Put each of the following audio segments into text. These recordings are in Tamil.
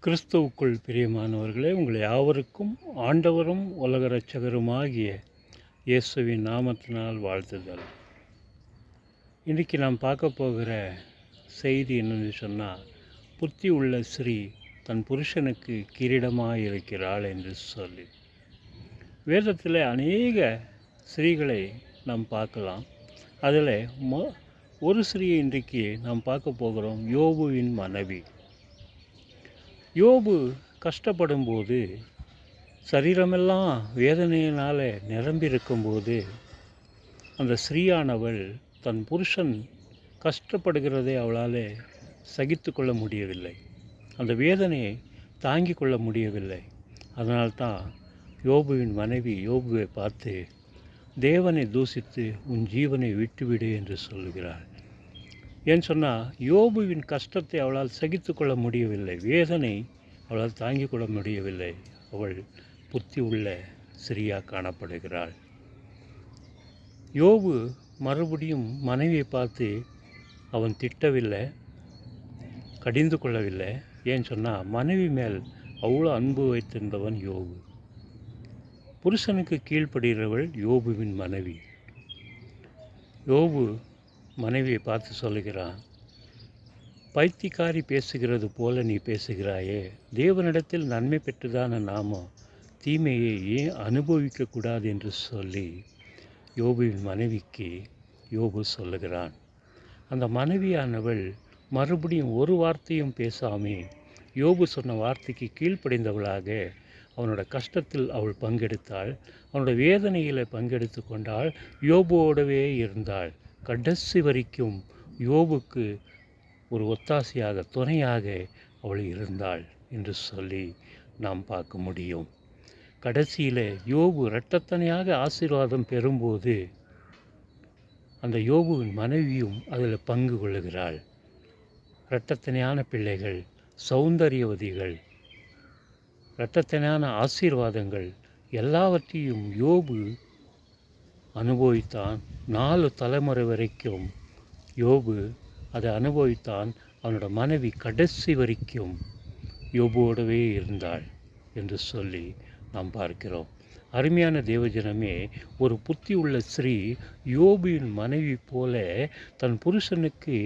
கிறிஸ்துவுக்குள் பிரியமானவர்களே, உங்கள் யாவருக்கும் ஆண்டவரும் உலக இரட்சகருமாகிய இயேசுவின் நாமத்தினால் வாழ்த்துதல். இன்றைக்கி நாம் பார்க்க போகிற செய்தி என்னென்னு சொன்னால், புத்தி உள்ள ஸ்ரீ தன் புருஷனுக்கு கிரீடமாக இருக்கிறாள் என்று சொல்லி. வேதத்தில் அநேக ஸ்ரீகளை நாம் பார்க்கலாம். அதில் ஒரு ஸ்ரீயை இன்றைக்கு நாம் பார்க்க போகிறோம், யோபுவின் மனைவி. யோபு கஷ்டப்படும்போது, சரீரமெல்லாம் வேதனையினால் நிரம்பியிருக்கும்போது, அந்த ஸ்ரீயானவள் தன் புருஷன் கஷ்டப்படுகிறதை அவளால் சகித்து கொள்ள முடியவில்லை. அந்த வேதனையை தாங்கி கொள்ள முடியவில்லை. அதனால்தான் யோபுவின் மனைவி யோபுவை பார்த்து, தேவனை தூசித்து உன் ஜீவனை விட்டுவிடு என்று சொல்லுகிறாள். ஏன்னு சொன்னால், யோபுவின் கஷ்டத்தை அவளால் சகித்து கொள்ள முடியவில்லை. வேதனை அவளால் தாங்கிக் கொள்ள முடியவில்லை. அவள் புத்தி உள்ள ஸ்திரீயாக காணப்படுகிறாள். யோபு மறுபடியும் மனைவியை பார்த்து அவன் திட்டவில்லை, கடிந்து கொள்ளவில்லை. ஏன்னு சொன்னால், மனைவி மேல் அவ்வளோ அன்பு வைத்திருந்தவன் யோபு. புருஷனுக்கு கீழ்ப்படுகிறவள் யோபுவின் மனைவி. யோபு மனைவியை பார்த்து சொல்லுகிறான், பைத்தியக்காரி பேசுகிறது போல நீ பேசுகிறாயே, தேவனிடத்தில் நன்மை பெற்றுதான நாம தீமையை ஏன் அனுபவிக்கக்கூடாது என்று சொல்லி யோபுவின் மனைவிக்கு யோபு சொல்லுகிறான். அந்த மனைவியானவள் மறுபடியும் ஒரு வார்த்தையும் பேசாமே யோபு சொன்ன வார்த்தைக்கு கீழ்ப்படிந்தவளாக அவனோட கஷ்டத்தில் அவள் பங்கெடுத்தாள். அவனோட வேதனையில் பங்கெடுத்து கொண்டாள். யோபுவோடவே இருந்தாள். கடைசி வரைக்கும் யோபுக்கு ஒரு ஒத்தாசையாக, துணையாக அவள் இருந்தாள் என்று சொல்லி நாம் பார்க்க முடியும். கடைசியில் யோபு இரட்டத்தனையாக ஆசீர்வாதம் பெறும்போது அந்த யோபுவின் மனைவியும் அதில் பங்கு கொள்ளுகிறாள். இரட்டத்தனையான பிள்ளைகள், சௌந்தரியவதிகள், இரட்டத்தனையான ஆசீர்வாதங்கள் எல்லாவற்றையும் யோபு அனுபவித்தான். 4 தலைமுறை வரைக்கும் யோபு அதை அனுபவித்தான். அவனோட மனைவி கடைசி வரைக்கும் யோபுவோடவே இருந்தாள் என்று சொல்லி நாம் பார்க்கிறோம். அருமையான தேவஜனமே, ஒரு புத்தி உள்ள ஸ்ரீ யோபுவின் மனைவி போல தன் புருஷனுக்கு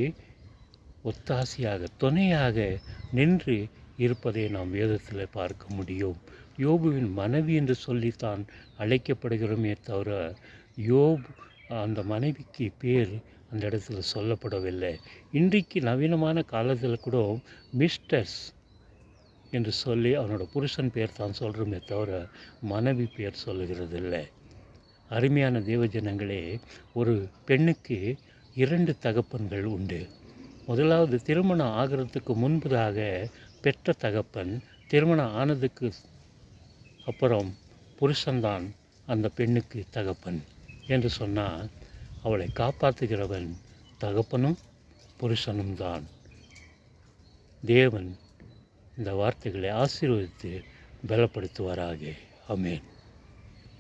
ஒத்தாசையாக, துணையாக நின்று இருப்பதை நாம் வேதத்தில் பார்க்க முடியும். யோபுவின் மனைவி என்று சொல்லித்தான் அழைக்கப்படுகிறோமே தவிர, யோபு அந்த மனைவிக்கு பேர் அந்த இடத்துல சொல்லப்படவில்லை. இன்றைக்கு நவீனமான காலத்தில் கூட மிஸ்டர்ஸ் என்று சொல்லி அவனோட புருஷன் பேர் தான் சொல்கிறோமே தவிர மனைவி பேர் சொல்லுகிறது இல்லை. அருமையான தேவஜனங்களே, ஒரு பெண்ணுக்கு 2 தகப்பன்கள் உண்டு. முதலாவது, திருமணம் ஆகிறதுக்கு முன்பதாக பெற்ற தகப்பன். திருமணம் ஆனதுக்கு அப்புறம் புருஷன்தான் அந்த பெண்ணுக்கு தகப்பன் என்று சொன்னால், அவளை காப்பாற்றுகிறவன் தகப்பனும் புருஷனும் தான். தேவன் இந்த வார்த்தைகளை ஆசீர்வதித்து பலப்படுத்துவாராக. ஆமென்.